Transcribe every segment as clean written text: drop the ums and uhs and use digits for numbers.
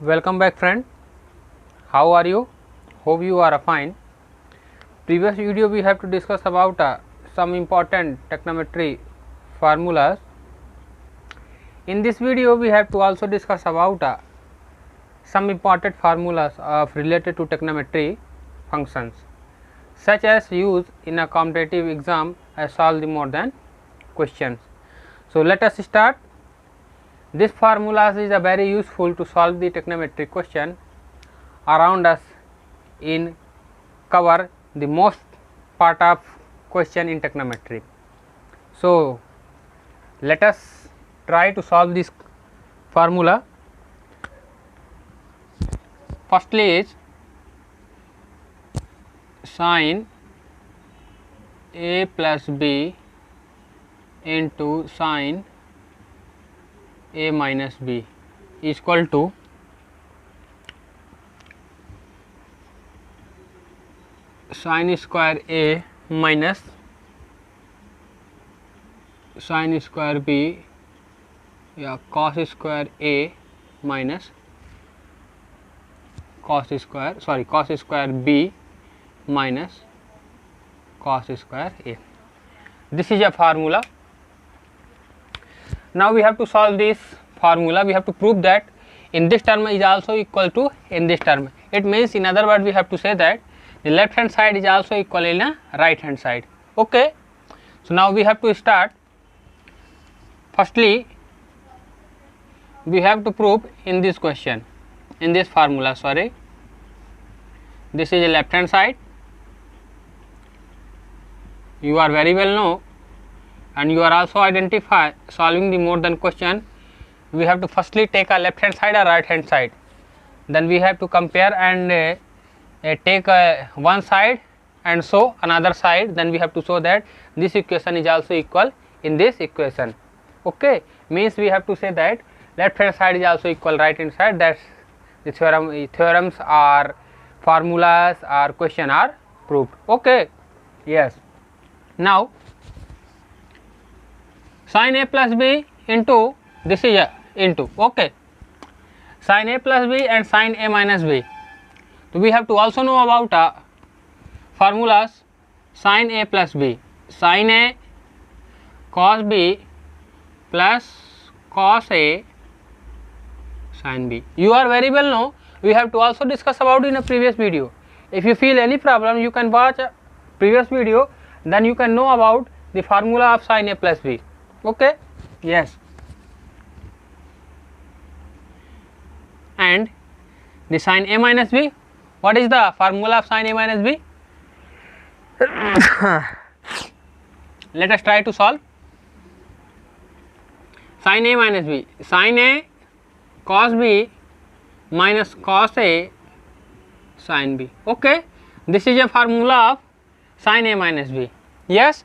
Welcome back friend. How are you? Hope you are fine. Previous video we have to discuss about some important trigonometry formulas. In this video we have to also discuss about some important formulas of related to trigonometry functions, such as used in a competitive exam as solve the more than questions. So let us start. This formula is a very useful to solve the trigonometric question around us in cover the most part of question in trigonometry. So let us try to solve this formula. Firstly is sin a plus b into sin a minus b is equal to sin square a minus sin square b cos square a minus cos square b minus cos square a. This is a formula. Now we have to solve this formula. We have to prove that in this term is also equal to in this term. It means, in other words, we have to say that the left hand side is also equal in a right hand side. Okay. So now we have to start. Firstly, we have to prove in this question, in this formula, sorry, this is a left hand side. You are very well know, and you are also identify solving the more than question. We have to firstly take a left hand side or right hand side, then we have to compare and take one side and show another side, then we have to show that this equation is also equal in this equation. Okay, means we have to say that left hand side is also equal right hand side. That's the theorems or formulas or question are proved. Okay, yes. Now sin a plus b into this is a into, okay, sin a plus b and sin a minus b. So we have to also know about formulas. Sin a plus b, sin a cos b plus cos a sin b. You are very well know. We have to also discuss about in a previous video. If you feel any problem, you can watch a previous video, then you can know about the formula of sin a plus b. Okay, yes. And the sin a minus b, what is the formula of sin a minus b? Let us try to solve. Sin a minus b, sin a cos b minus cos a sin b. Okay, this is a formula of sin a minus b. Yes,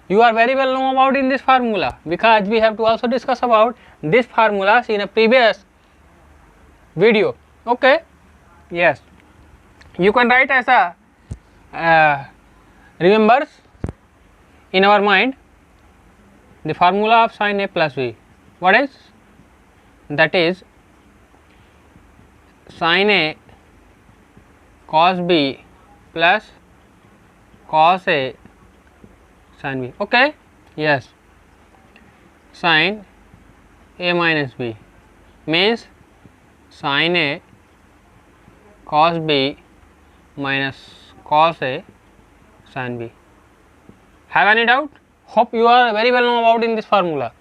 you are very well know about in this formula, because we have to also discuss about this formulas in a previous video. Okay, yes, you can write as a remembers in our mind the formula of sin a plus b. What is that? Is sin a cos b plus cos a sin b. Okay, yes, sin a minus b means sin a cos b minus cos a sin b. Have any doubt? Hope you are very well know about in this formula.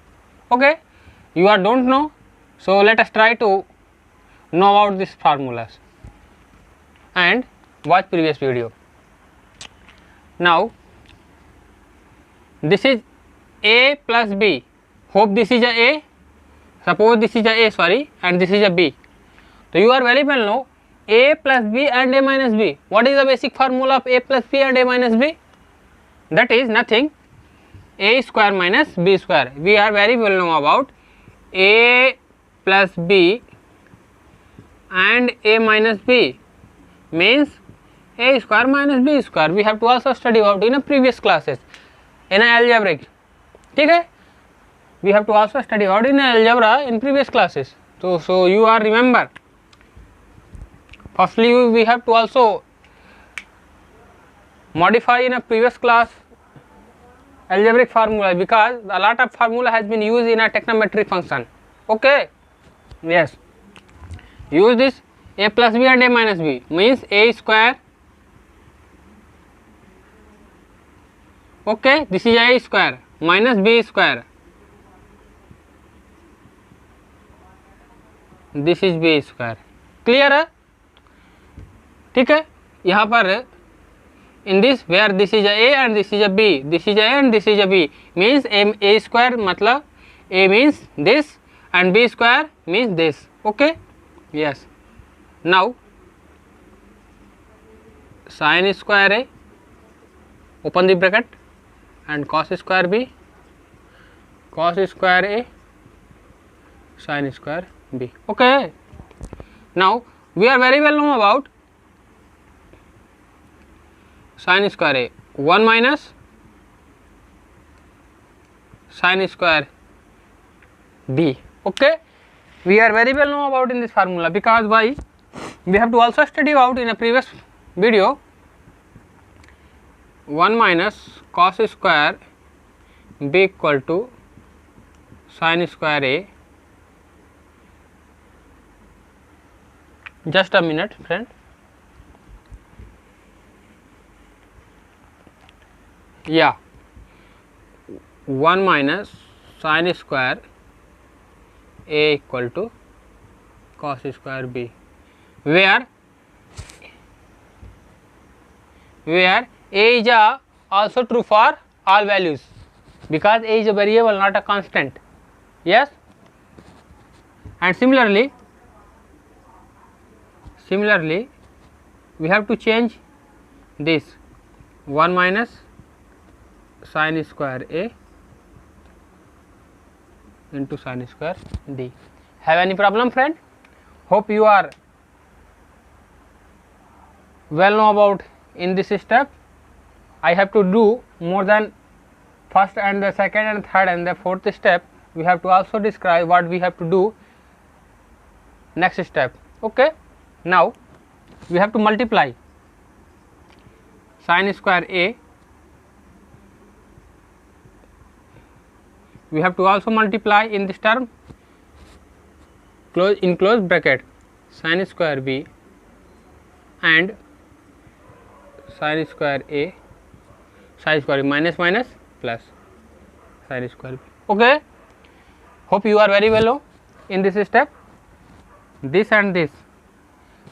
Okay, you are don't know, so let us try to know about these formulas and watch previous video. Now this is a plus b. Hope this is a. Suppose this is a sorry, and this is a b. So you are very well know a plus b and a minus b. What is the basic formula of a plus b and a minus b? That is nothing, a square minus b square. We are very well know about a plus b and a minus b means a square minus b square. We have to also study about in a previous classes in a algebraic. ठीक है, we have to also study about in algebra in previous classes. So you are remember Firstly, we have to also modify in a previous class algebraic formula, because a lot of formula has been used in a trigonometry function. Okay, yes, use this a plus b and a minus b means a square. Okay, this is a square minus b square, this is B square. Clear है? ठीक है. यहाँ पर in this where this is A and this is a B, this is A and this is a B means A square मतलब A means this and B square means this. Okay, yes. Now sine square A open the bracket and cos square b, cos square a, sin square b. Okay, now we are very well know about sin square a, 1 minus sin square b. Okay, we are very well know about in this formula, because why we have to also study out in a previous video 1 minus cos square b equal to sin square a. Just a minute, friend. Yeah, 1 minus sin square a equal to cos square b, where a is also true for all values, because a is a variable, not a constant. Yes, and similarly we have to change this 1 minus sin square a into sin square d. Have any problem, friend? Hope you are well know about in this step. I have to do more than first and the second and third and the fourth step. We have to also describe what we have to do next step. Okay, now we have to multiply sin square a. We have to also multiply in this term, close bracket, sin square b and sin square a, sin square minus plus sin square b. Okay, hope you are very well know in this step. This and this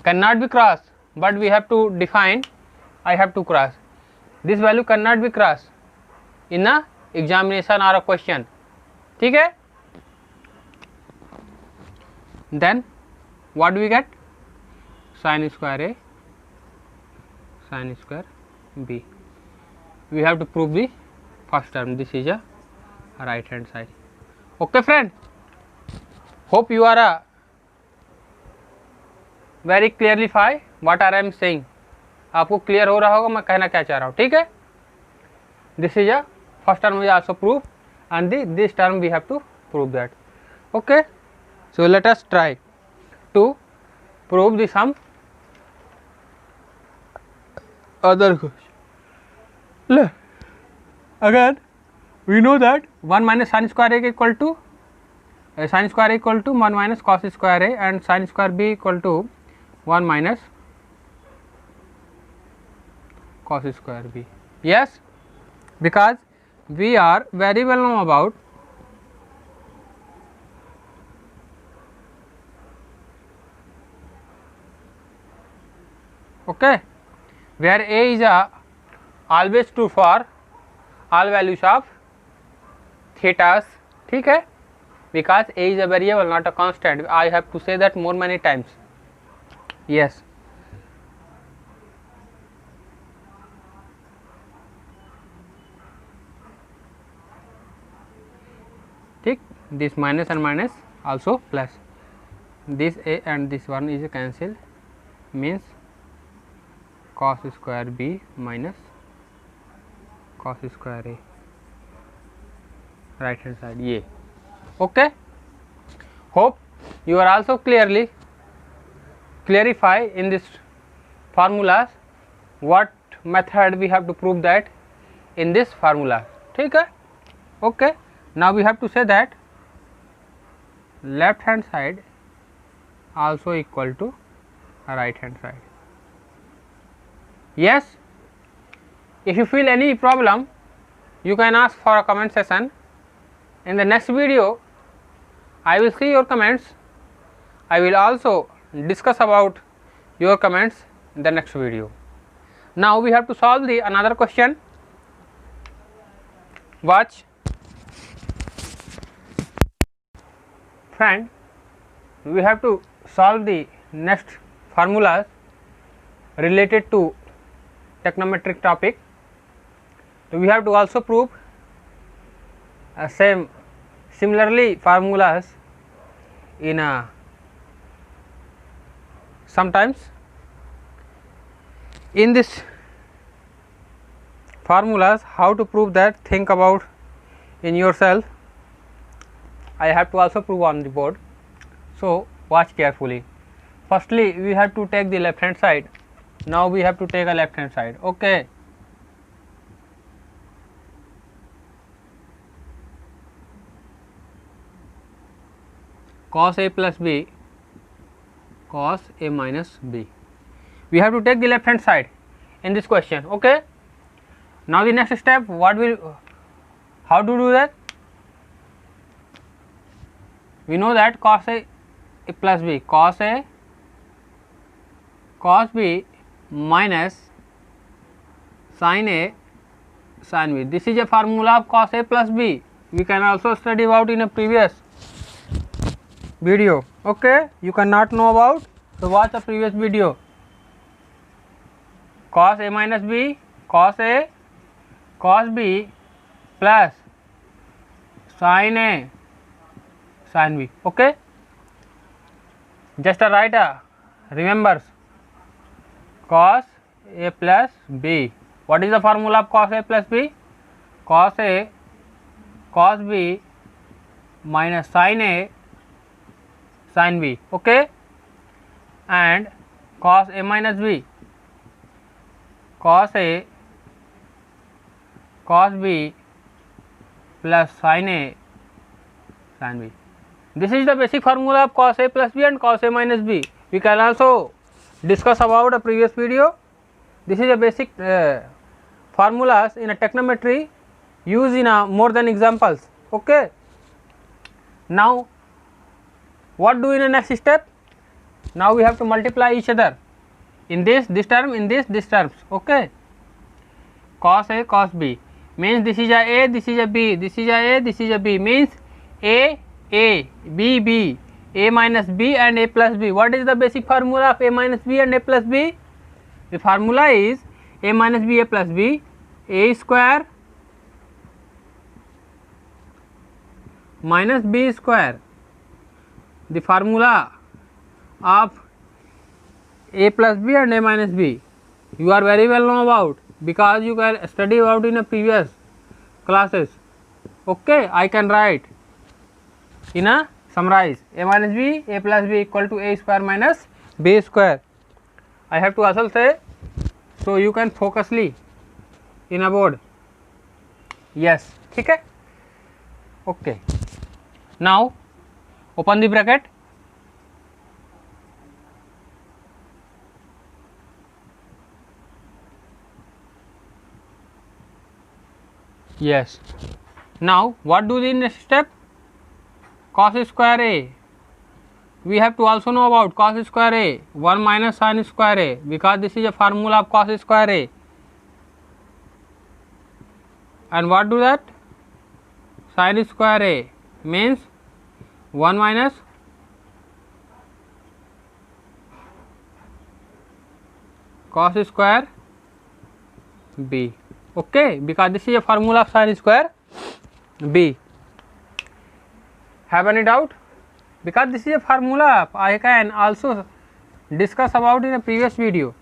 cannot be crossed, but we have to define. I have to cross. This value cannot be crossed in a examination or a question. ठीक है? Then what do we get? Sin square a, sin square b. We have to prove the first term. This is a right hand side. Okay, friend. Hope you are very clearly find what I am saying. आपको clear हो रहा होगा मैं कहना क्या चाह रहा हूँ. ठीक है? This is a first term we also prove, and this term we have to prove that. Okay, so let us try to prove the some other question. Again we know that 1 minus sin square a equal to sin square a equal to 1 minus cos square a, and sin square b equal to 1 minus cos square b. Yes, because we are very well know about okay, where a is always true for all values of thetas. ठीक है, because a is a variable, not a constant. I have to say that more many times. Yes, ठीक. This minus and minus also plus. This a and this one is cancel, means cos square b minus cos square a, right hand side ये. Okay, hope you are also clearly clarify in this formulas what method we have to prove that in this formula. ठीक है, okay. Now we have to say that left hand side also equal to right hand side. Yes, if you feel any problem, you can ask for a comment session. In the next video, I will see your comments. I will also discuss about your comments in the next video. Now we have to solve the another question. Watch. Friend, we have to solve the next formulas related to trigonometric topic. So we have to also prove similarly formulas in sometimes in this formulas how to prove that, think about in yourself. I have to also prove on the board, so watch carefully. Firstly, we have to take the left hand side. Now we have to take a left hand side. Okay, cos a plus b, cos a minus b. We have to take the left hand side in this question. Okay, now the next step, how to do that? We know that cos a plus b, cos b minus sin a sin b. This is a formula of cos a plus b. We can also study about in a previous video. Okay, you cannot know about, so watch a previous video. Cos a minus b, cos b plus sin a sin b. Okay, just write remembers cos a plus b. What is the formula of cos a plus b? Cos b minus sin a sin b. Okay, and cos a minus b, cos b plus sin a sin b. This is the basic formula of cos a plus b and cos a minus b. We can also discuss about a previous video. This is a basic formulas in a trigonometry used in more than examples. Okay, now what do in the next step? Now we have to multiply each other in this term, in this terms. Okay, cos a cos b means this is a, this is a b, this is a, this is a b, means a b b, a minus b and a plus b. What is the basic formula of a minus b and a plus b? The formula is a minus b, a plus b, a square minus b square. The formula of a plus b and a minus b you are very well know about, because you can study about in a previous classes. Okay, I can write in a summarize a minus b, a plus b equal to a square minus b square. I have to also say, so you can focusly in a board. Yes, ठीक है. Okay, now open the bracket. Yes, now what do the next step? Cos square a, we have to also know about cos square a, 1 minus sin square a, because this is a formula of cos square a. And what do that? Sin square a means 1 minus cos square b. Okay, because this is a formula of sin square b. Have any doubt? Because this is a formula, I can also discuss about in a previous video.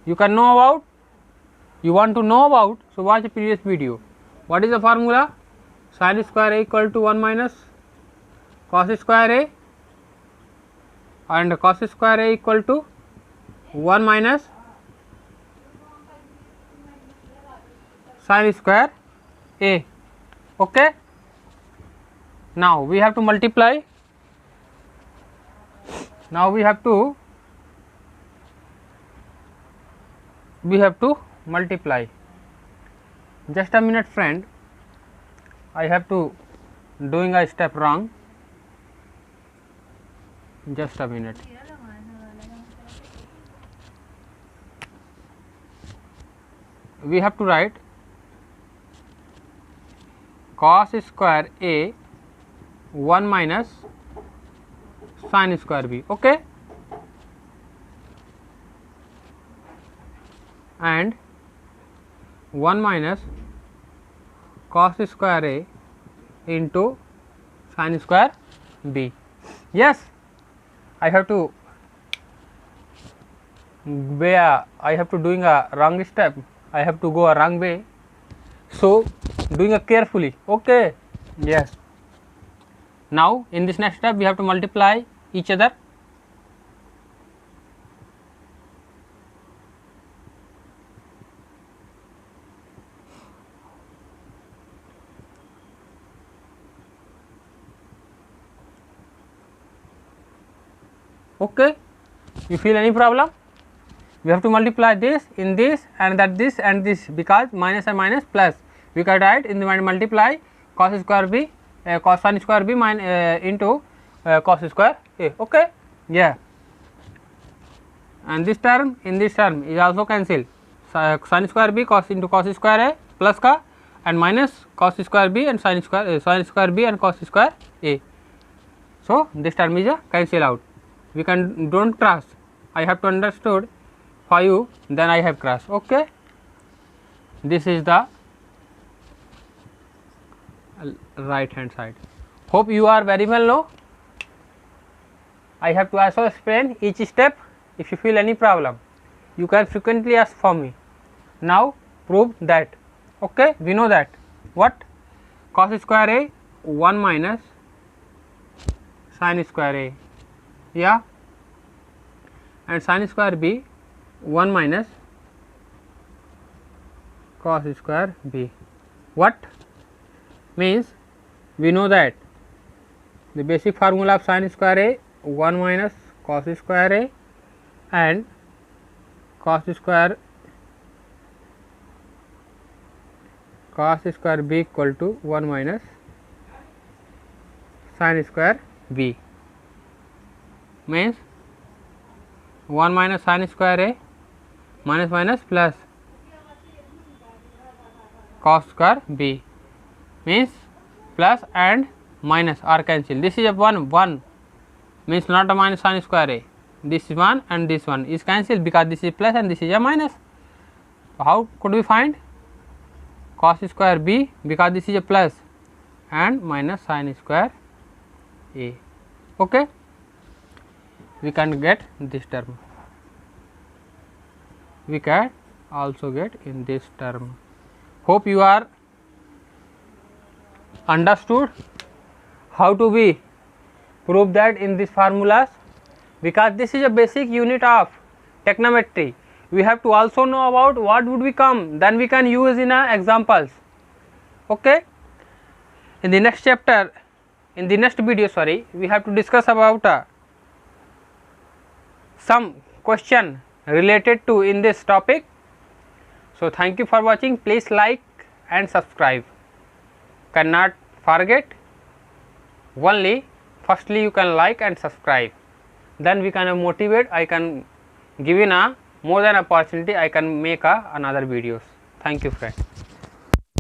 You can know about, you want to know about, so watch the previous video. What is the formula? Sin square a equal to 1 minus cos square a and cos square A equal to 1 minus sin square A. Okay. Now we have to multiply. Now we have to multiply. Just a minute, friend. I have to doing a step wrong. Just a minute. We have to write cos square A 1 minus sin square B. Okay. And 1 minus cos square A into sin square B. Yes, I have to doing a wrong step. I have to go a wrong way. So doing a carefully. Okay. Yes. Now in this next step we have to multiply each other. Okay. You feel any problem? We have to multiply this in this and that this and this, because minus and minus plus. We can write in the multiply cos square B cos sin square B into cos square A. Okay. Yeah. And this term in this term is also cancelled. Sin square B cos into cos square A plus का and minus cos square B and sin square B and cos square A. So this term is cancel out. We can don't cross. I have to understood for you, then I have cross. Okay. This is the right hand side. Hope you are very well know. I have to also explain each step. If you feel any problem, you can frequently ask for me. Now prove that. Okay, we know that what cos square A 1 minus sin square A, yeah, and sin square B 1 minus cos square B. What means? We know that the basic formula of sin square A 1 minus cos square A and cos square B equal to 1 minus sin square B, means 1 minus sin square A minus minus plus cos square B, means plus and minus are cancelled. This is a 1 means not a minus sin square A. This is 1 and this one is cancelled because this is plus and this is a minus. How could we find cos square B? Because this is a plus and minus sin square A. Okay. We can get this term. We can also get in this term. Hope you are understood how to be prove that in these formulas, because this is a basic unit of trigonometry. We have to also know about what would become, then we can use in examples. Okay. In the next chapter, in the next video, sorry, we have to discuss about some question related to in this topic. So thank you for watching. Please like and subscribe. Cannot forget, only firstly you can like and subscribe, then we can motivate. I can give in a more than opportunity, I can make another videos. Thank you, friend.